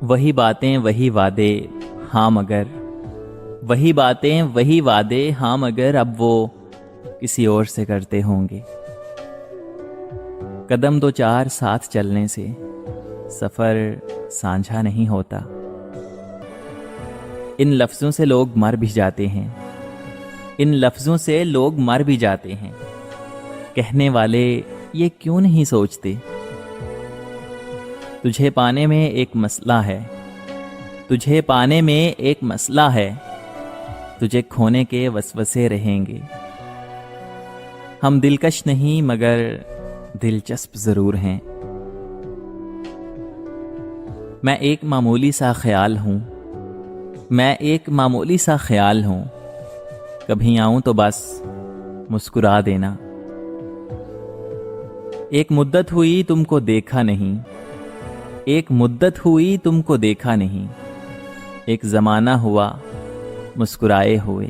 वही बातें वही वादे, हाँ मगर वही बातें वही वादे, हाँ मगर अब वो किसी और से करते होंगे। कदम दो चार साथ चलने से सफर साझा नहीं होता। इन लफ्जों से लोग मर भी जाते हैं, इन लफ्जों से लोग मर भी जाते हैं। कहने वाले ये क्यों नहीं सोचते, तुझे पाने में एक मसला है, तुझे पाने में एक मसला है, तुझे खोने के वसवसे रहेंगे। हम दिलकश नहीं मगर दिलचस्प जरूर हैं। मैं एक मामूली सा ख्याल हूं, मैं एक मामूली सा ख्याल हूं, कभी आऊं तो बस मुस्कुरा देना। एक मुद्दत हुई तुमको देखा नहीं, एक मुद्दत हुई तुमको देखा नहीं, एक जमाना हुआ मुस्कुराए हुए।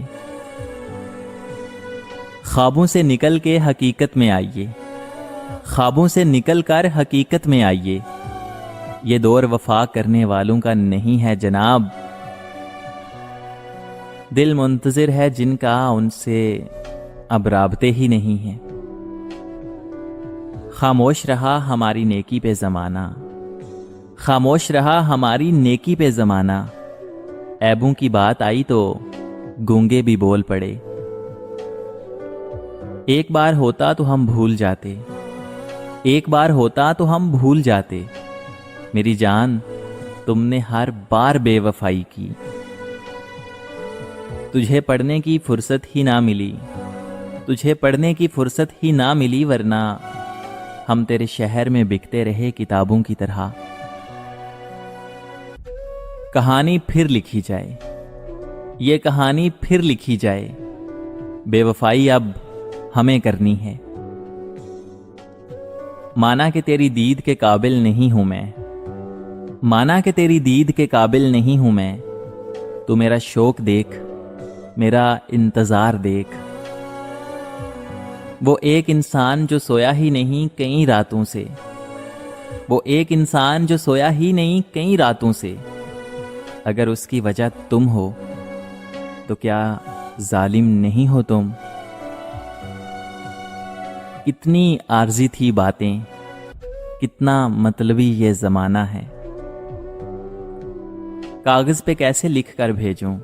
ख्वाबों से निकल के हकीकत में आइए, ख्वाबों से निकल कर हकीकत में आइए। ये दौर वफा करने वालों का नहीं है जनाब, दिल मुंतजिर है जिनका उनसे अब राबते ही नहीं है। खामोश रहा हमारी नेकी पे ज़माना, खामोश रहा हमारी नेकी पे ज़माना। ऐबों की बात आई तो गूंगे भी बोल पड़े। एक बार होता तो हम भूल जाते, एक बार होता तो हम भूल जाते। मेरी जान तुमने हर बार बेवफाई की, तुझे पढ़ने की फुर्सत ही ना मिली, तुझे पढ़ने की फुर्सत ही ना मिली, वरना हम तेरे शहर में बिकते रहे किताबों की तरह। कहानी फिर लिखी जाए, ये कहानी फिर लिखी जाए। बेवफाई अब हमें करनी है। माना कि तेरी दीद के काबिल नहीं हूं मैं, माना कि तेरी दीद के काबिल नहीं हूं मैं। तू मेरा शौक देख, मेरा इंतजार देख। वो एक इंसान जो सोया ही नहीं कई रातों से, वो एक इंसान जो सोया ही नहीं कई रातों से। अगर उसकी वजह तुम हो तो क्या जालिम नहीं हो तुम। कितनी आर्जी थी बातें, कितना मतलबी ये जमाना है। कागज पे कैसे लिख कर भेजूं,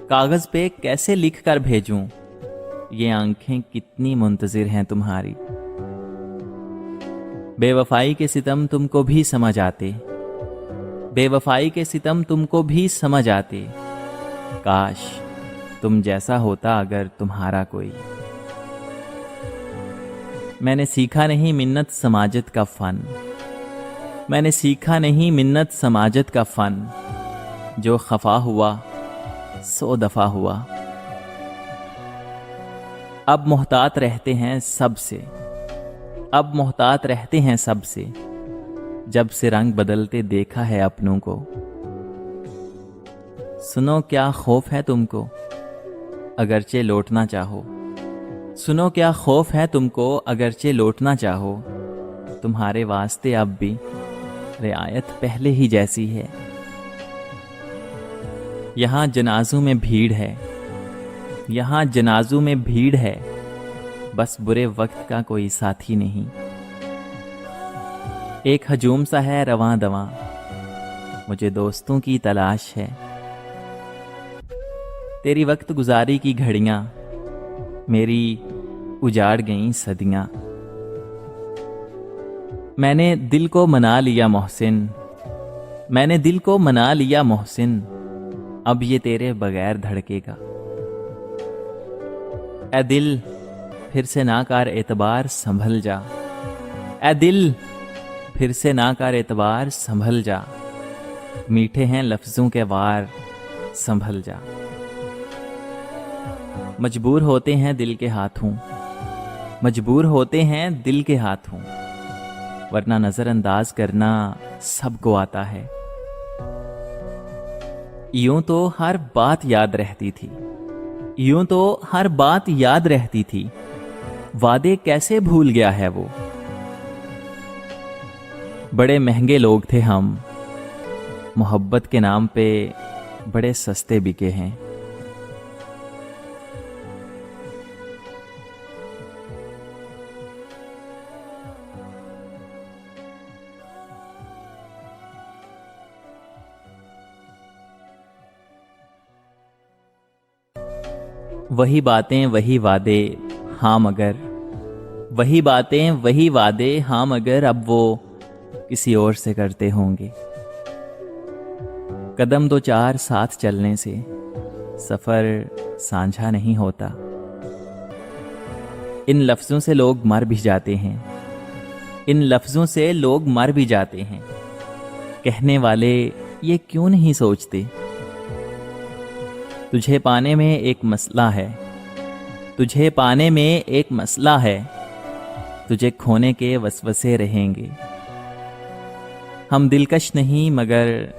कागज पे कैसे लिख कर भेजूं। ये आंखें कितनी मुंतजिर हैं तुम्हारी। बेवफाई के सितम तुमको भी समझ आते, बेवफाई के सितम तुमको भी समझ आते। काश तुम जैसा होता अगर तुम्हारा कोई। मैंने सीखा नहीं मिन्नत समाजत का फन, मैंने सीखा नहीं मिन्नत समाजत का फन। जो खफा हुआ 100 दफा हुआ। अब मोहतात रहते हैं सबसे, अब मोहतात रहते हैं सबसे। जब से रंग बदलते देखा है अपनों को। सुनो क्या खौफ है तुमको अगरचे लौटना चाहो, सुनो क्या खौफ है तुमको अगरचे लौटना चाहो। तुम्हारे वास्ते अब भी रियायत पहले ही जैसी है। यहाँ जनाजों में भीड़ है, यहाँ जनाजों में भीड़ है, बस बुरे वक्त का कोई साथी नहीं। एक हजूम सा है रवां दवां, मुझे दोस्तों की तलाश है। तेरी वक्त गुजारी की घड़ियां मेरी उजाड़ गईं सदियां। मैंने दिल को मना लिया मोहसिन, मैंने दिल को मना लिया मोहसिन। अब ये तेरे बगैर धड़केगा। ए दिल फिर से ना कर एतबार संभल जा, ए दिल फिर से ना कर एतबार संभल जा। मीठे हैं लफ्जों के वार संभल जा। मजबूर होते हैं दिल के हाथों, मजबूर होते हैं दिल के हाथों। वरना नजरअंदाज करना सबको आता है। यूं तो हर बात याद रहती थी, यूं तो हर बात याद रहती थी। वादे कैसे भूल गया है वो। बड़े महंगे लोग थे हम, मोहब्बत के नाम पे बड़े सस्ते बिके हैं। वही बातें वही वादे, हाँ मगर वही बातें वही वादे, हाँ मगर अब वो किसी और से करते होंगे। कदम दो चार साथ चलने से सफर साझा नहीं होता। इन लफ्जों से लोग मर भी जाते हैं, इन लफ्जों से लोग मर भी जाते हैं। कहने वाले ये क्यों नहीं सोचते, तुझे पाने में एक मसला है, तुझे पाने में एक मसला है, तुझे खोने के वसवसे रहेंगे। हम दिलकश नहीं मगर